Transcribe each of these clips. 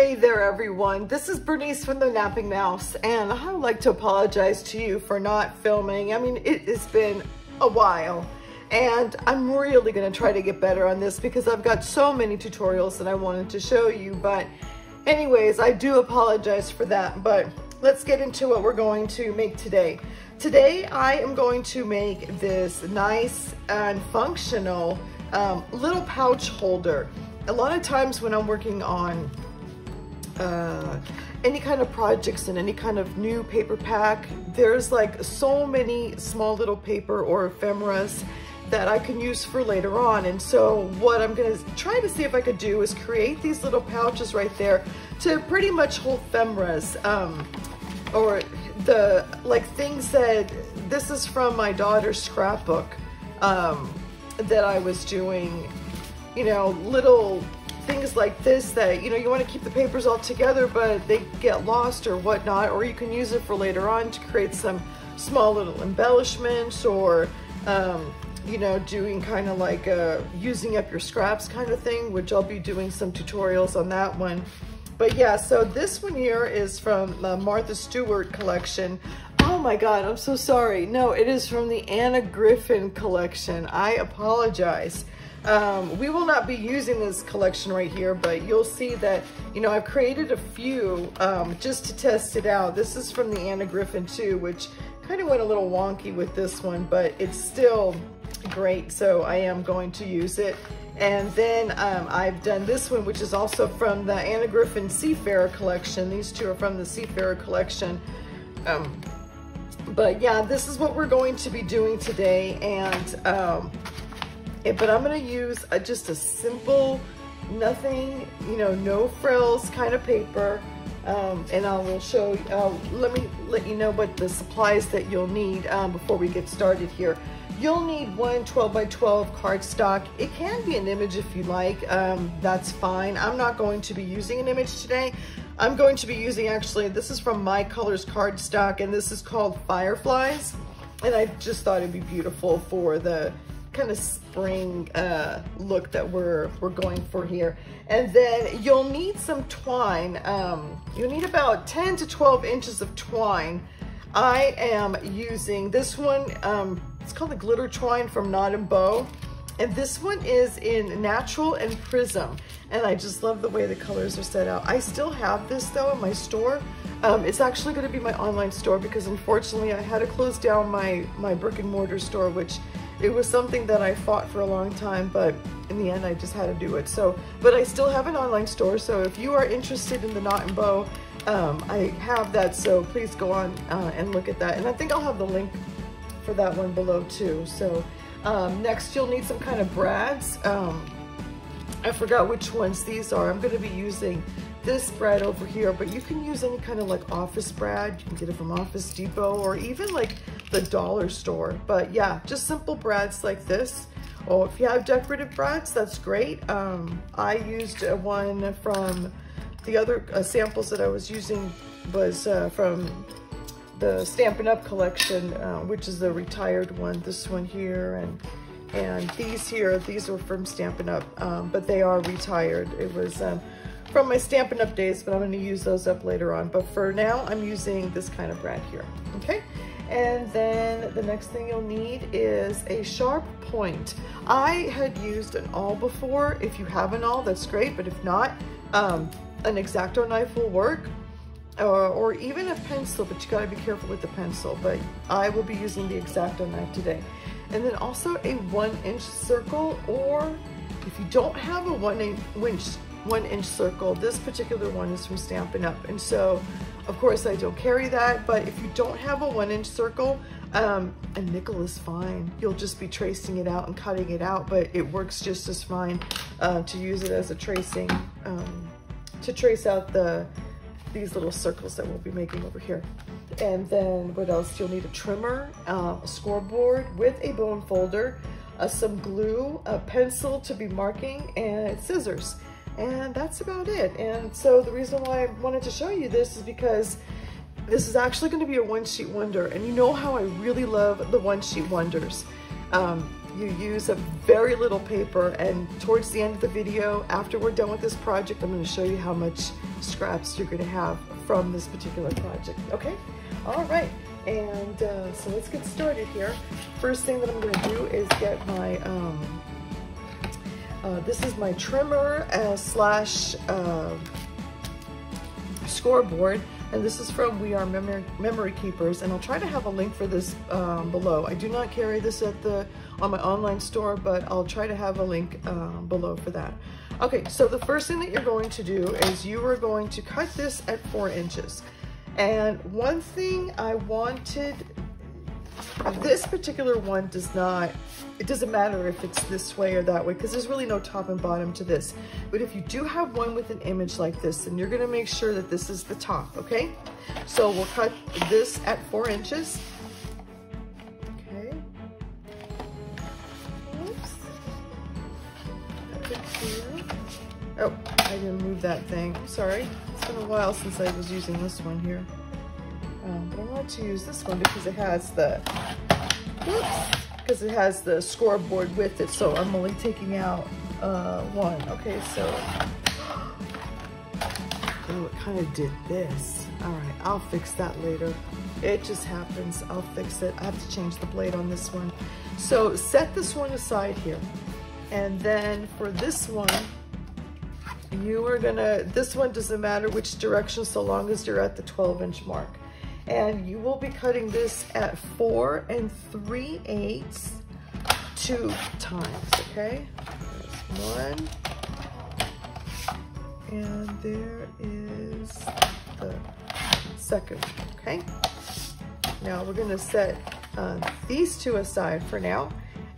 Hey there everyone, this is Bernice from the Napping Mouse, and I would like to apologize to you for not filming. I mean, it has been a while, and I'm really going to try to get better on this because I've got so many tutorials that I wanted to show you. But anyways, I do apologize for that, but let's get into what we're going to make today. Today I am going to make this nice and functional little pouch holder. A lot of times when I'm working on any kind of projects and any kind of new paper pack, there's like so many small little paper or ephemeras that I can use for later on. And so what I'm gonna try to see if I could do is create these little pouches right there to pretty much hold ephemeras, or the like things that, this is from my daughter's scrapbook that I was doing, you know, little things like this that, you know, you want to keep the papers all together but they get lost or whatnot, or you can use it for later on to create some small little embellishments, or you know, doing kind of like using up your scraps kind of thing, which I'll be doing some tutorials on that one. But yeah, so this one here is from the Martha Stewart collection. Oh my god, I'm so sorry. No, it is from the Anna Griffin collection. I apologize. We will not be using this collection right here, but you'll see that, you know, I've created a few just to test it out. This is from the Anna Griffin too, which kind of went a little wonky with this one, but it's still great, so I am going to use it. And then I've done this one, which is also from the Anna Griffin Seafarer collection. These two are from the Seafarer collection. But yeah, this is what we're going to be doing today. And but I'm gonna use just a simple, nothing, you know, no frills kind of paper. And I will show you, let me let you know what the supplies that you'll need before we get started here. You'll need one 12 by 12 cardstock. It can be an image if you like, that's fine. I'm not going to be using an image today. I'm going to be using, actually, this is from My Colors cardstock, and this is called Fireflies. And I just thought it'd be beautiful for the kind of spring look that we're going for here. And then you'll need some twine. You'll need about 10 to 12 inches of twine. I am using this one, it's called the glitter twine from Knot and Bow, and this one is in Natural and Prism, and I just love the way the colors are set out. I still have this though in my store. It's actually going to be my online store because unfortunately I had to close down my brick and mortar store, which it was something that I fought for a long time, but in the end I just had to do it. So, but I still have an online store, so if you are interested in the Knot and Bow, I have that, so please go on and look at that. And I think I'll have the link for that one below too. So next you'll need some kind of brads. I forgot which ones these are. I'm going to be using this brad over here, but you can use any kind of like office brad. You can get it from Office Depot or even like the dollar store. But yeah, just simple brads like this. Or if you have decorative brads, that's great. I used one from the other samples that I was using was from the Stampin' Up collection, which is the retired one. This one here and these here, these were from Stampin' Up, but they are retired. It was from my Stampin' Up days, but I'm going to use those up later on. But for now, I'm using this kind of brad here, okay? And then the next thing you'll need is a sharp point. I had used an awl before. If you have an awl, that's great, but if not, an X-Acto knife will work, or even a pencil, but you gotta be careful with the pencil. But I will be using the X-Acto knife today. And then also a 1-inch circle, or if you don't have a 1-inch circle, this particular one is from Stampin' Up. And so, of course, I don't carry that, but if you don't have a 1-inch circle, a nickel is fine. You'll just be tracing it out and cutting it out, but it works just as fine to use it as a tracing, to trace out these little circles that we'll be making over here. And then what else? You'll need a trimmer, a scoreboard with a bone folder, some glue, a pencil to be marking, and scissors. And that's about it. And so the reason why I wanted to show you this is because this is actually going to be a one-sheet wonder. And you know how I really love the one-sheet wonders. you use a very little paper, and towards the end of the video, after we're done with this project, I'm going to show you how much scraps you're going to have from this particular project. Okay? All right. And so let's get started here. First thing that I'm going to do is get my, this is my trimmer slash scoreboard. And this is from We Are Memory Keepers, and I'll try to have a link for this below. I do not carry this on my online store, but I'll try to have a link below for that. Okay, so the first thing that you're going to do is you are going to cut this at 4 inches. And one thing I wanted, this particular one it doesn't matter if it's this way or that way, because there's really no top and bottom to this. But if you do have one with an image like this, then you're gonna make sure that this is the top, okay? So we'll cut this at 4 inches. Okay. Oops. Cut it here. Oh, I didn't move that thing, I'm sorry. It's been a while since I was using this one here. But I want to use this one because it has the, scoreboard with it, so I'm only taking out one. Okay, so, oh, it kind of did this. All right, I'll fix that later. It just happens, I'll fix it. I have to change the blade on this one. So set this one aside here. And then for this one, this one doesn't matter which direction so long as you're at the 12-inch mark. And you will be cutting this at 4 3/8 2 times, okay? There's one. And there is the second one, okay? Now we're gonna set these two aside for now.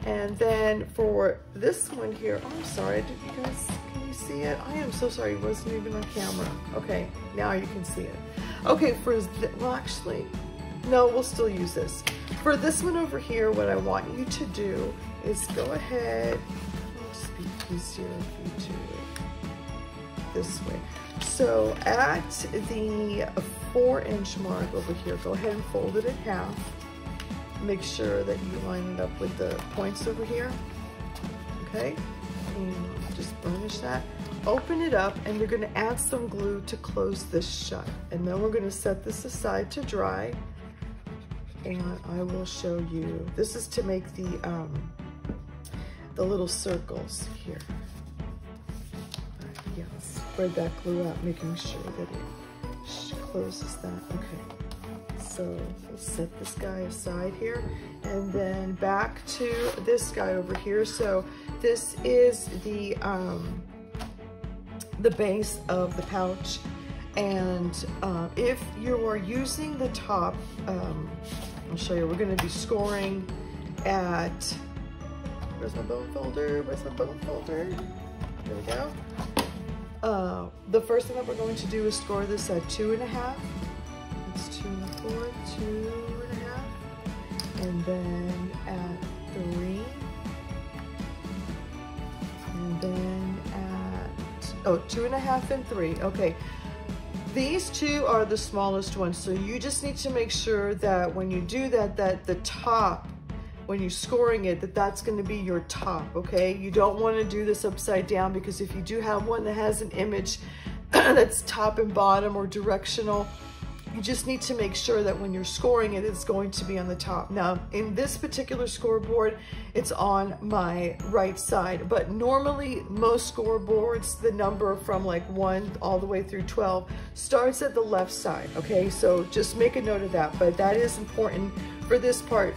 And then for this one here, oh, I'm sorry, did you guys, can you see it? I am so sorry, it wasn't even on camera. Okay, now you can see it. Okay, well actually, no, we'll still use this. For this one over here, what I want you to do is go ahead, it'll just be easier if you do it this way. So at the 4-inch mark over here, go ahead and fold it in half. Make sure that you line it up with the points over here, okay? And just burnish that. Open it up, and you're gonna add some glue to close this shut. And then we're gonna set this aside to dry, and I will show you. This is to make the little circles here. Yeah, spread that glue out, making sure that it closes that, okay. So we'll set this guy aside here, and then back to this guy over here. So this is the base of the pouch, and if you are using the top, I'll show you. We're going to be scoring at, where's my bone folder? Where's my bone folder? There we go. The first thing that we're going to do is score this at 2.5. 2 4, 2.5, and then at 3, and then at 2.5 and 3. Okay, these two are the smallest ones, so you just need to make sure that when you do that, that the top, when you're scoring it, that's going to be your top. Okay, you don't want to do this upside down, because if you do have one that has an image that's top and bottom or directional, you just need to make sure that when you're scoring it, it's going to be on the top. Now, in this particular scoreboard, it's on my right side, but normally most scoreboards, the number from like 1 all the way through 12 starts at the left side, okay? So just make a note of that, but that is important for this part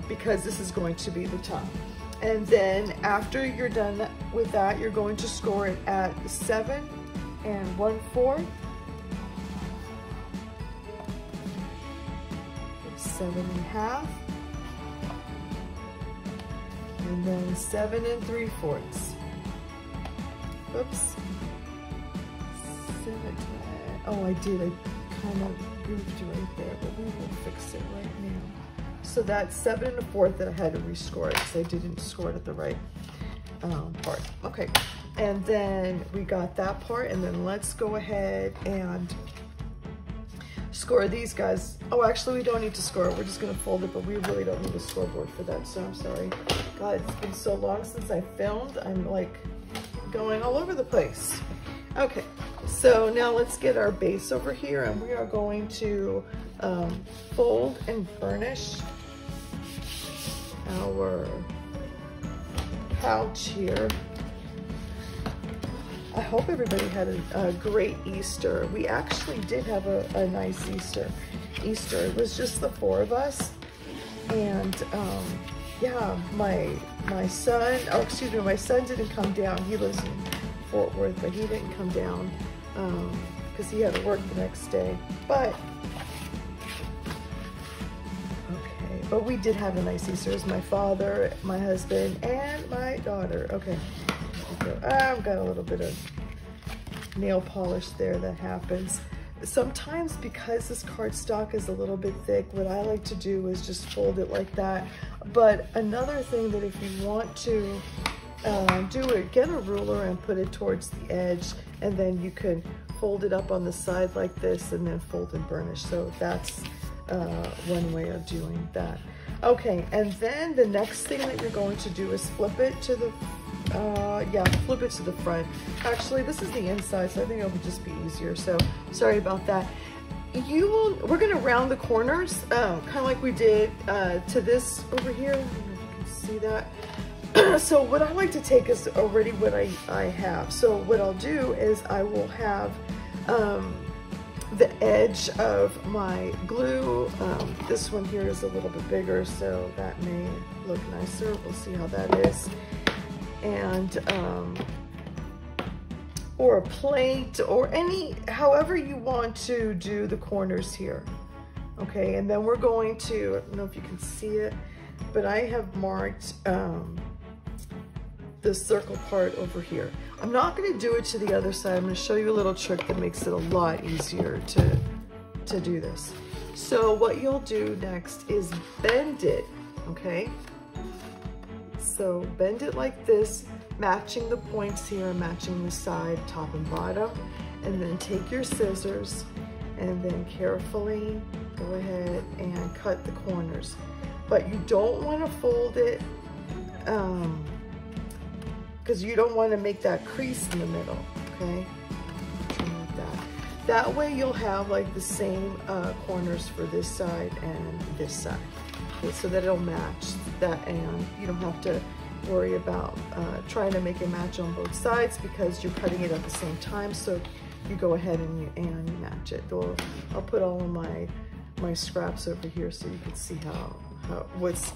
because this is going to be the top. And then after you're done with that, you're going to score it at 7 1/4. 7.5, and then 7 3/4. Oops. 7. Oh, I did. I kind of goofed right there, but we will fix it right now. So that's 7 1/4 that I had to rescore it because I didn't score it at the right part. Okay, and then we got that part, and then let's go ahead and score these guys. Oh, actually, we don't need to score it. We're just going to fold it, but we really don't need a scoreboard for that, so I'm sorry. God, it's been so long since I filmed. I'm like going all over the place. Okay, so now let's get our base over here, and we are going to fold and burnish our pouch here. I hope everybody had a great Easter. We actually did have a nice Easter. It was just the 4 of us, and yeah, my son, oh excuse me, my son didn't come down. He lives in Fort Worth, but he didn't come down because he had to work the next day. But okay, but we did have a nice Easter. It was my father, my husband, and my daughter. Okay, I've got a little bit of nail polish there that happens. Sometimes because this cardstock is a little bit thick, what I like to do is just fold it like that. But another thing that if you want to do it, get a ruler and put it towards the edge, and then you can fold it up on the side like this and then fold and burnish. So that's one way of doing that. Okay, and then the next thing that you're going to do is flip it to the flip it to the front. Actually, this is the inside, so I think it will just be easier. So sorry about that. We're gonna round the corners, kind of like we did to this over here. I don't know if you can see that. So what I like to take is already what I have. So what I'll do is I will have the edge of my glue. This one here is a little bit bigger, so that may look nicer. We'll see how that is. And or a plate or however you want to do the corners here. Okay, and then we're going to, I don't know if you can see it, but I have marked the circle part over here. I'm not going to do it to the other side. I'm going to show you a little trick that makes it a lot easier to do this. So what you'll do next is bend it, okay? So bend it like this, matching the points here, matching the side, top and bottom, and then take your scissors and then carefully go ahead and cut the corners. But you don't want to fold it because you don't want to make that crease in the middle, okay? Like that. That way you'll have like the same corners for this side and this side. Okay, so that it'll match that, and you don't have to worry about trying to make it match on both sides because you're cutting it at the same time. So you go ahead and you match it. I'll put all of my scraps over here so you can see what's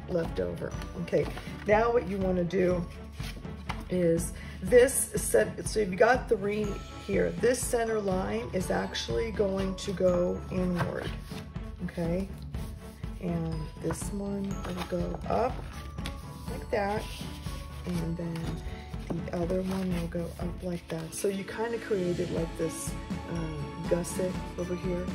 left over. Okay, now what you want to do is this set. So you've got 3 here. This center line is actually going to go inward. Okay. And this one will go up like that, and then the other one will go up like that. So you kind of created like this gusset over here.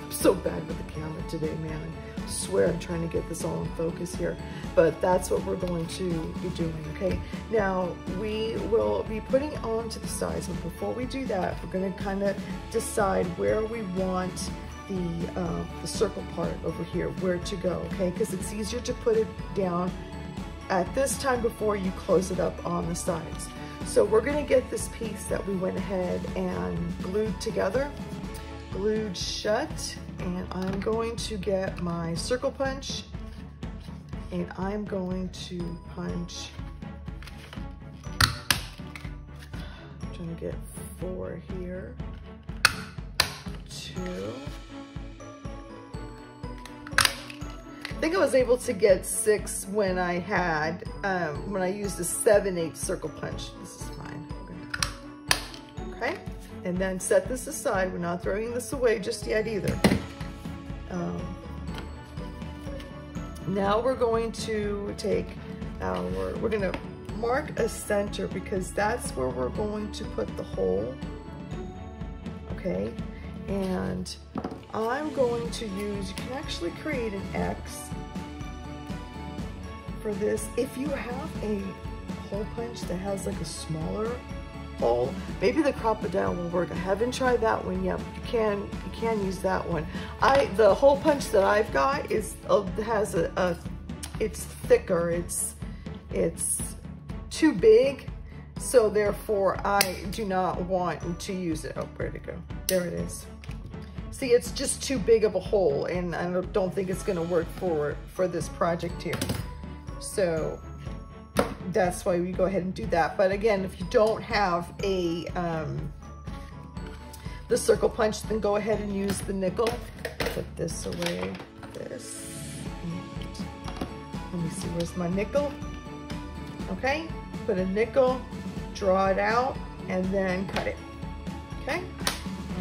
I'm so bad with the camera today, man. I swear I'm trying to get this all in focus here, but that's what we're going to be doing, okay? Now, we will be putting on to the sides, but before we do that, we're gonna kind of decide where we want the circle part over here, where to go, okay? Because it's easier to put it down at this time before you close it up on the sides. So we're gonna get this piece that we went ahead and glued together, glued shut, and I'm going to get my circle punch, and I'm going to punch, I'm trying to get 4 here, 2, I think I was able to get 6 when I had, when I used a 7/8 circle punch. This is fine. Okay, and then set this aside. We're not throwing this away just yet either. Now we're going to take we're gonna mark a center because that's where we're going to put the hole, okay? And I'm going to use, you can actually create an X for this. If you have a hole punch that has like a smaller hole, maybe the Crop-A-Dile will work. I haven't tried that one yet, but you can use that one. The hole punch that I've got is it's thicker. it's too big. So therefore I do not want to use it. Oh, where'd it go? There it is. See, it's just too big of a hole, and I don't think it's gonna work for this project here. So that's why we go ahead and do that. But again, if you don't have a the circle punch, then go ahead and use the nickel. Put this away, this. Let me see, where's my nickel? Okay, put a nickel, draw it out, and then cut it, okay?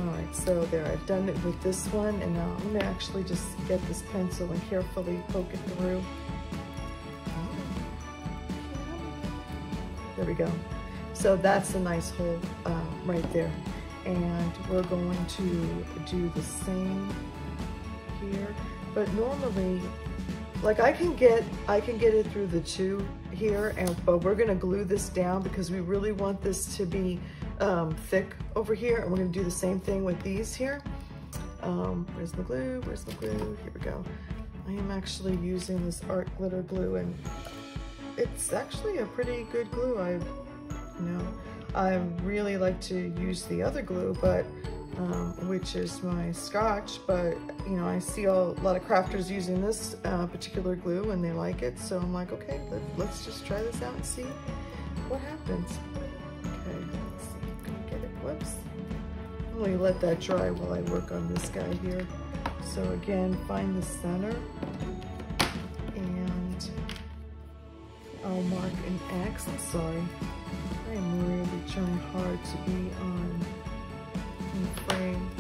All right, so there, I've done it with this one, and now I'm gonna actually just get this pencil and carefully poke it through. There we go. So that's a nice hole right there. And we're going to do the same here, but normally, like I can get it through the two here, but we're gonna glue this down because we really want this to be thick over here, and we're gonna do the same thing with these here. Where's the glue? Where's the glue? Here we go. I am actually using this art glitter glue, and it's actually a pretty good glue. I really like to use the other glue, but which is my Scotch, but you know, I see a lot of crafters using this particular glue and they like it, so I'm like, okay, let's just try this out and see what happens. Okay, let's see, can I get it? Whoops. I'm gonna let that dry while I work on this guy here. So again, find the center, and I'll mark an X. I'm sorry, I am really trying hard to be in frame.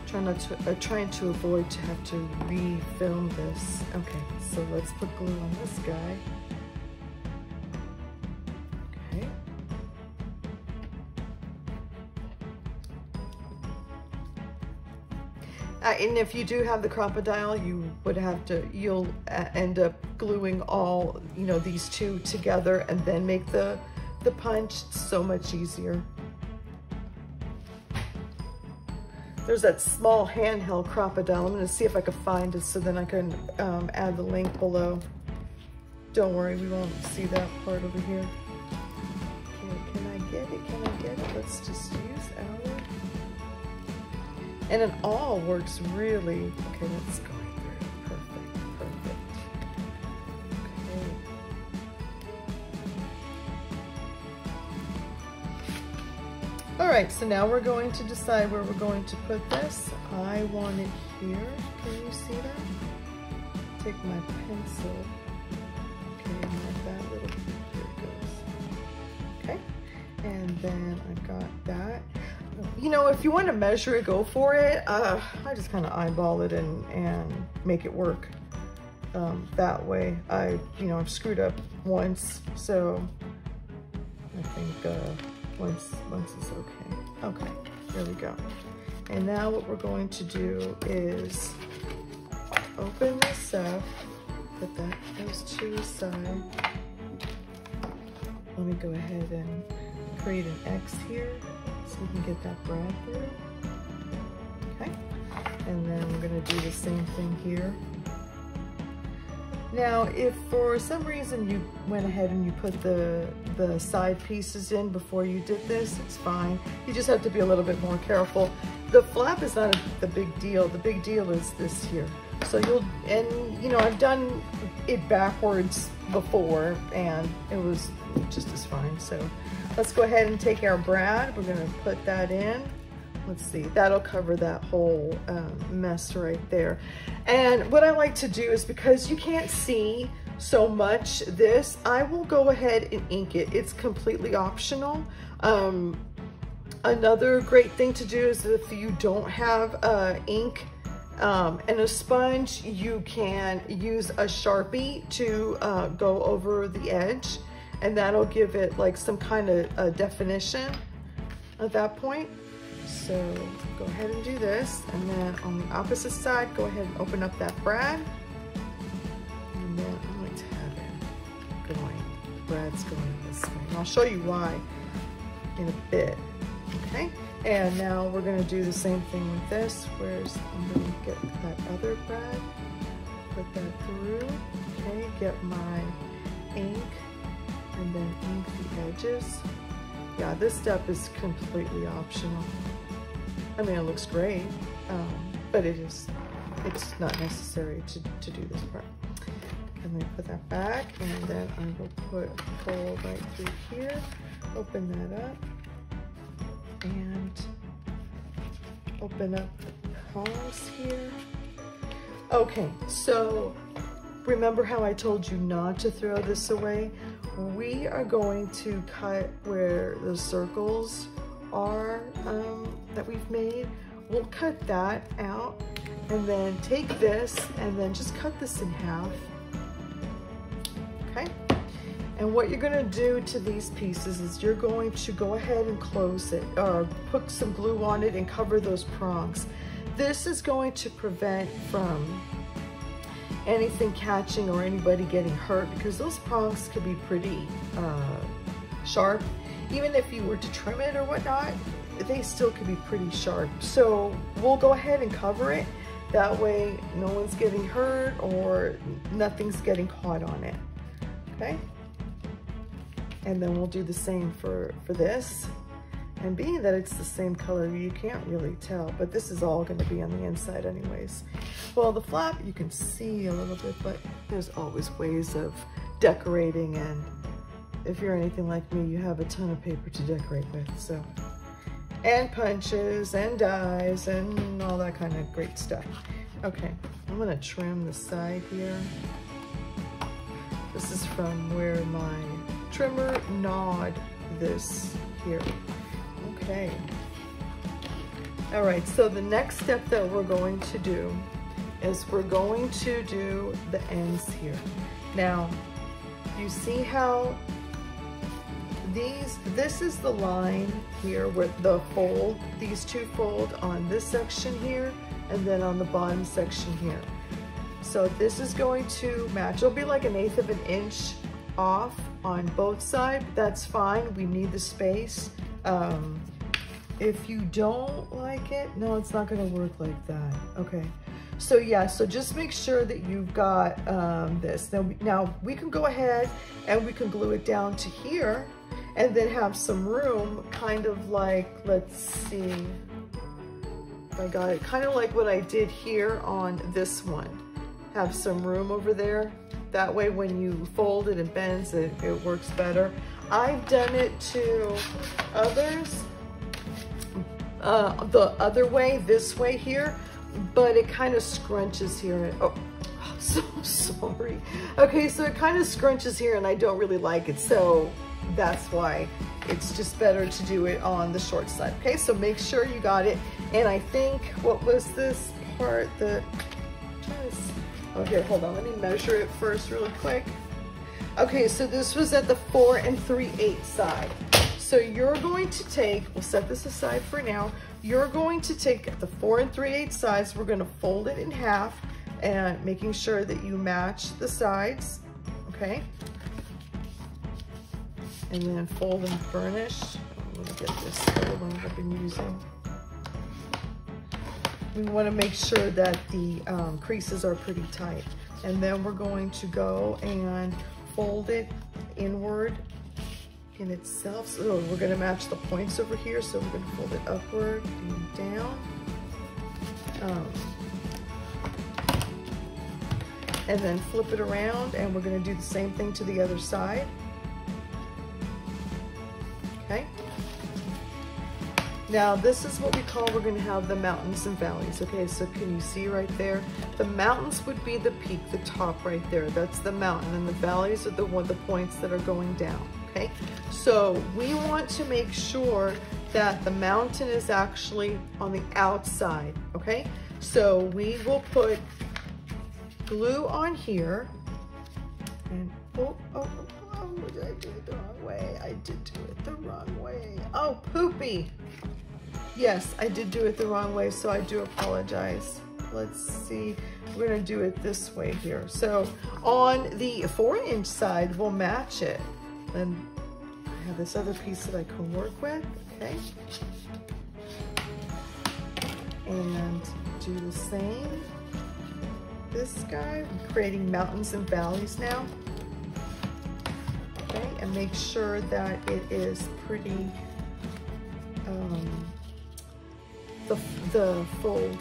Trying to avoid to have to re-film this. Okay, so let's put glue on this guy. Okay. And if you do have the Crop-A-Dile, you'll end up gluing all, you know, these two together and then make the punch. It's so much easier. There's that small handheld Crop-A-Dile. I'm gonna see if I can find it so then I can add the link below. Don't worry, we won't see that part over here. Okay, can I get it? Can I get it? Let's just use our, and it all works really, okay, let's go through. Perfect, perfect. Okay. All right, so now we're going to decide where we're going to put this. I want it here. Can you see that? Take my pencil. Okay, mark that little, here it goes. Okay, and then I've got that. You know, if you want to measure it, go for it. I just kind of eyeball it and make it work that way. I've screwed up once, so I think once is okay. Okay, there we go. And now what we're going to do is open this up, put those two aside. Let me go ahead and create an X here so we can get that brad through. Okay, and then we're gonna do the same thing here. Now, if for some reason you went ahead and you put the side pieces in before you did this, it's fine. You just have to be a little bit more careful. The flap is not the big deal. The big deal is this here. So I've done it backwards before and it was just as fine. So let's go ahead and take our brad. We're gonna put that in. Let's see, that'll cover that whole mess right there. And what I like to do is, because you can't see so much this, I will go ahead and ink it. It's completely optional. Another great thing to do is if you don't have ink and a sponge, you can use a Sharpie to go over the edge, and that'll give it like some kind of definition at that point. So go ahead and do this, and then on the opposite side, go ahead and open up that brad, and then I'm going to have it going, the brad's going this way, and I'll show you why in a bit. Okay, and now we're going to do the same thing with this. I'm going to get that other brad, put that through, Okay, get my ink and then ink the edges. Yeah, this step is completely optional. I mean, it looks great, but it's not necessary to do this part. And then put that back, and then I will put a hole right through here, open that up, and open up the prongs here. Okay, so remember how I told you not to throw this away? We are going to cut where the circles are that we've made. We'll cut that out, and then take this and then just cut this in half. Okay, and what you're going to do to these pieces is you're going to go ahead and close it, or put some glue on it and cover those prongs. This is going to prevent from anything catching or anybody getting hurt, because those prongs could be pretty sharp. Even if you were to trim it or whatnot, they still could be pretty sharp. So we'll go ahead and cover it. That way no one's getting hurt or nothing's getting caught on it. Okay, and then we'll do the same for this. And being that it's the same color, you can't really tell, but this is all going to be on the inside anyways. Well, the flap you can see a little bit, but there's always ways of decorating, and if you're anything like me, you have a ton of paper to decorate with, so. And punches and dies and all that kind of great stuff. Okay, I'm going to trim the side here. This is from where my trimmer gnawed this here. Okay. All right, so the next step that we're going to do is we're going to do the ends here. Now, you see how this is the line here where the fold, these two fold on this section here, and then on the bottom section here. So this is going to match. It'll be like 1/8 of an inch off on both sides. That's fine, we need the space. If you don't like it, no, it's not gonna work like that. Okay, so yeah, so just make sure that you've got this. Now we can go ahead and we can glue it down to here and then have some room, kind of like, let's see, I got it, kind of like what I did here on this one. Have some room over there. That way when you fold it and bends it, it works better. I've done it to others the other way, this way here, but it kind of scrunches here. Oh, I'm so sorry. Okay, so it kind of scrunches here and I don't really like it, so that's why it's just better to do it on the short side. Okay, so make sure you got it. And I think, what was this part? Oh, here, hold on, let me measure it first really quick. Okay, so this was at the 4 3/8 side. So you're going to take, we'll set this aside for now, you're going to take the 4 3/8 sides, we're gonna fold it in half, and making sure that you match the sides, okay? And then fold and burnish. I'm gonna get this other one I've been using. We wanna make sure that the creases are pretty tight. And then we're going to go and fold it inward in itself. So we're gonna match the points over here. So we're gonna fold it upward and down. And then flip it around, and we're gonna do the same thing to the other side. Okay. Now this is what we call, we're gonna have the mountains and valleys. Okay, so can you see right there? The mountains would be the peak, the top right there. That's the mountain, and the valleys are the points that are going down. Okay, so we want to make sure that the mountain is actually on the outside. Okay, so we will put glue on here, and oh, did I do it the wrong way? I did do it the wrong way. Oh, poopy. Yes, I did do it the wrong way, so I do apologize. Let's see, we're gonna do it this way here. So on the 4-inch side, we'll match it. And I have this other piece that I can work with, okay? And do the same. this guy. I'm creating mountains and valleys now. Okay, and make sure that it is pretty, the fold,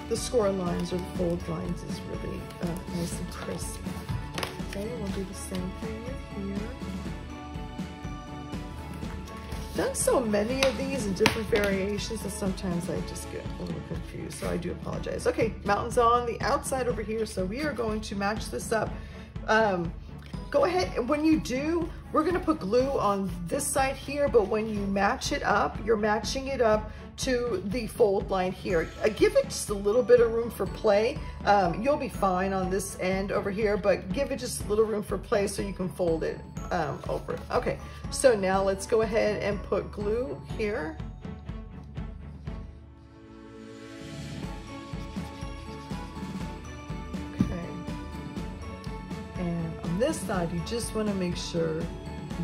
the score lines or the fold lines is really nice and crisp. Okay, we'll do the same thing with here. Done so many of these in different variations that sometimes I just get a little confused, so I do apologize. Okay, mountains on the outside over here, so we are going to match this up. Go ahead, and when you do, we're gonna put glue on this side here, but when you match it up, you're matching it up to the fold line here. Give it just a little bit of room for play. You'll be fine on this end over here, but give it just a little room for play so you can fold it over. Okay, so now let's go ahead and put glue here. This side, you just want to make sure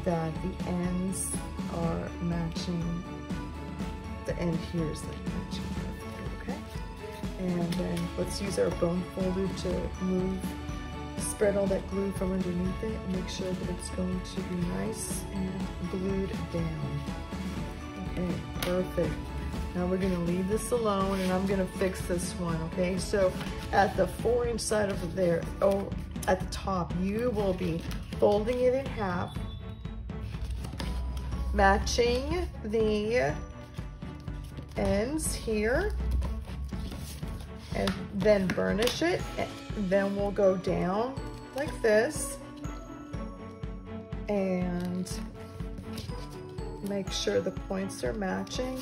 that the ends are matching. The end here is like matching, okay? And then let's use our bone folder to move, spread all that glue from underneath it and make sure that it's going to be nice and glued down. Okay, perfect. Now we're gonna leave this alone and I'm gonna fix this one, okay? So at the 4-inch side over there, at the top, you will be folding it in half, matching the ends here, and then burnish it. And then we'll go down like this and make sure the points are matching.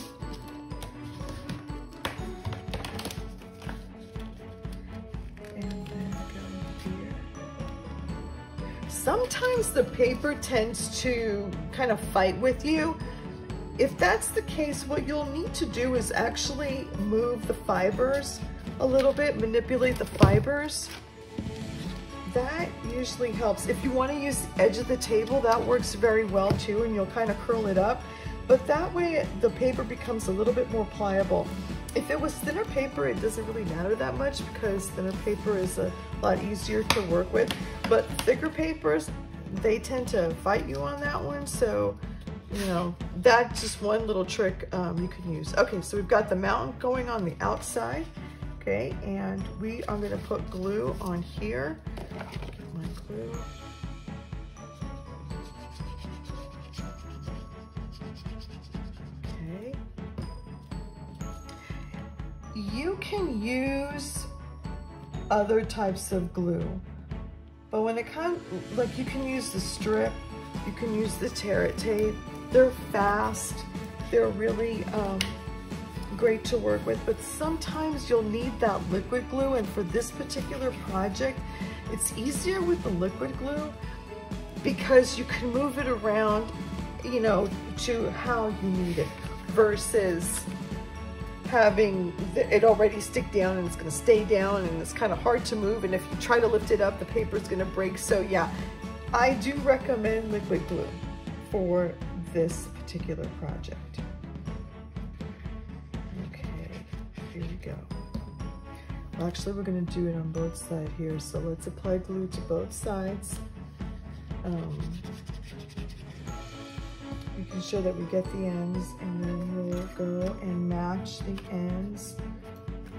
Sometimes the paper tends to kind of fight with you. If that's the case, what you'll need to do is actually move the fibers a little bit, manipulate the fibers. That usually helps. If you want to use the edge of the table, that works very well too, and you'll kind of curl it up. But that way the paper becomes a little bit more pliable. If it was thinner paper, it doesn't really matter that much because thinner paper is a lot easier to work with. But thicker papers, they tend to fight you on that one. So, you know, that's just one little trick you can use. Okay, so we've got the mountain going on the outside. Okay, and we are gonna put glue on here. Get my glue. Okay. You can use other types of glue, but when it comes, like you can use the strip, you can use the tear it tape. They're fast, they're really great to work with, but sometimes you'll need that liquid glue, and for this particular project, it's easier with the liquid glue because you can move it around, you know, to how you need it versus having it already stick down and it's going to stay down and it's kind of hard to move, and if you try to lift it up, the paper is going to break. So yeah, I do recommend liquid glue for this particular project. Okay, here we go. Well, actually, we're going to do it on both sides here, so let's apply glue to both sides. Making sure that we get the ends, and then we'll go and match the ends.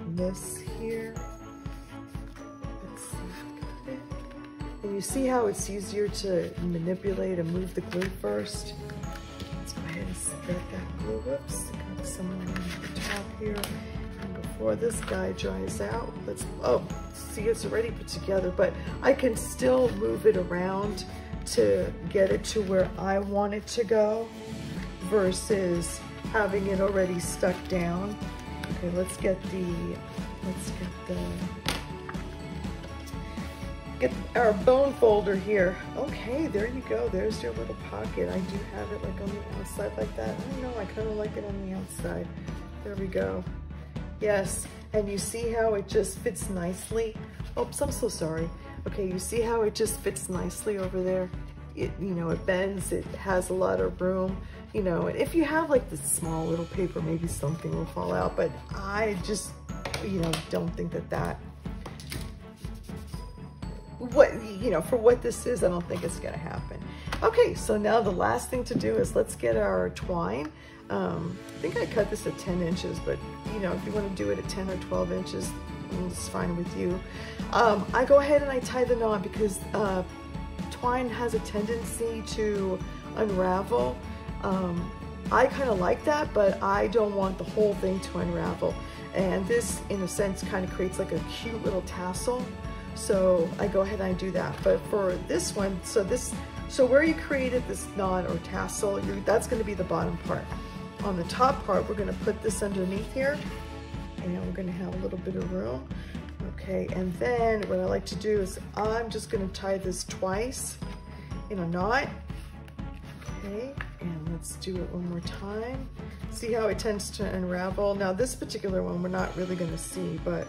This here. Let's see, got it. And you see how it's easier to manipulate and move the glue first. Let's go ahead and spread that glue. Whoops, got some on the top here. And before this guy dries out, let's, oh, see, it's already put together, but I can still move it around to get it to where I want it to go versus having it already stuck down. Okay, let's get our bone folder here. Okay, there you go. There's your little pocket. I do have it like on the outside like that. I don't know, I kind of like it on the outside. There we go. Yes, and you see how it just fits nicely. Oops, I'm so sorry. Okay, you see how it just fits nicely over there? It, you know, it bends, it has a lot of room, you know, and if you have like this small little paper, maybe something will fall out, but I just, you know, don't think that that what, you know, for what this is, I don't think it's gonna happen. Okay, so now the last thing to do is let's get our twine. I think I cut this at 10 inches, but you know, if you want to do it at 10 or 12 inches, it's fine with you. I go ahead and I tie the knot because twine has a tendency to unravel. I kind of like that, but I don't want the whole thing to unravel. And this, in a sense, kind of creates like a cute little tassel. So I go ahead and I do that. But for this one, so where you created this knot or tassel, that's going to be the bottom part. On the top part, we're going to put this underneath here, and we're going to have a little bit of room. Okay, and then what I like to do is I'm just going to tie this twice in a knot. Okay, and let's do it one more time. See how it tends to unravel? Now this particular one we're not really going to see, but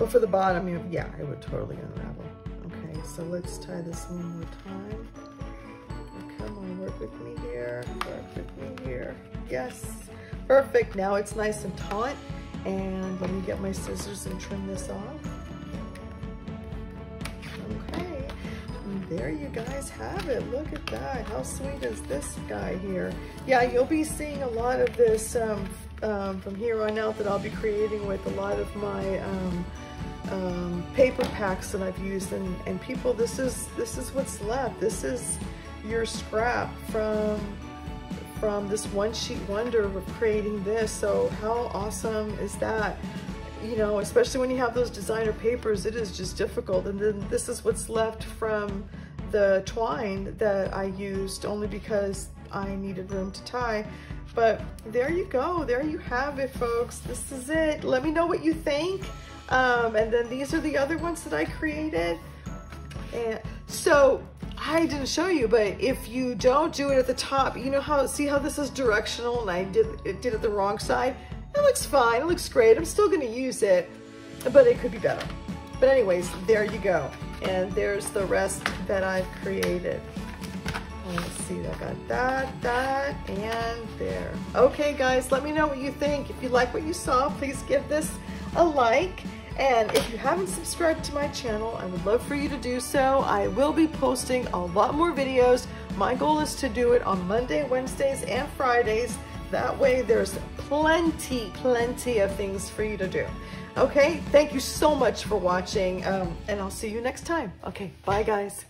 for the bottom, yeah, it would totally unravel. Okay, so let's tie this one more time. Come on, work with me here, work with me here. Yes, perfect. Now it's nice and taut. And let me get my scissors and trim this off. Okay, and there you guys have it. Look at that. How sweet is this guy here? Yeah, you'll be seeing a lot of this from here on out that I'll be creating with a lot of my paper packs that I've used. And people, this is what's left. This is your scrap from this one sheet wonder of creating this. So how awesome is that? You know, especially when you have those designer papers, it is just difficult. And then this is what's left from the twine that I used only because I needed room to tie. But there you go, there you have it, folks. This is it. Let me know what you think. And then these are the other ones that I created. And so I didn't show you, but if you don't do it at the top, you know how, see how this is directional and I did it the wrong side? It looks fine, it looks great. I'm still gonna use it, but it could be better. But anyways, there you go. And there's the rest that I've created. Let's see, I got that, and there. Okay guys, let me know what you think. If you like what you saw, please give this a like. And if you haven't subscribed to my channel, I would love for you to do so. I will be posting a lot more videos. My goal is to do it on Monday, Wednesdays, and Fridays. That way there's plenty of things for you to do. Okay, thank you so much for watching, and I'll see you next time. Okay, bye guys.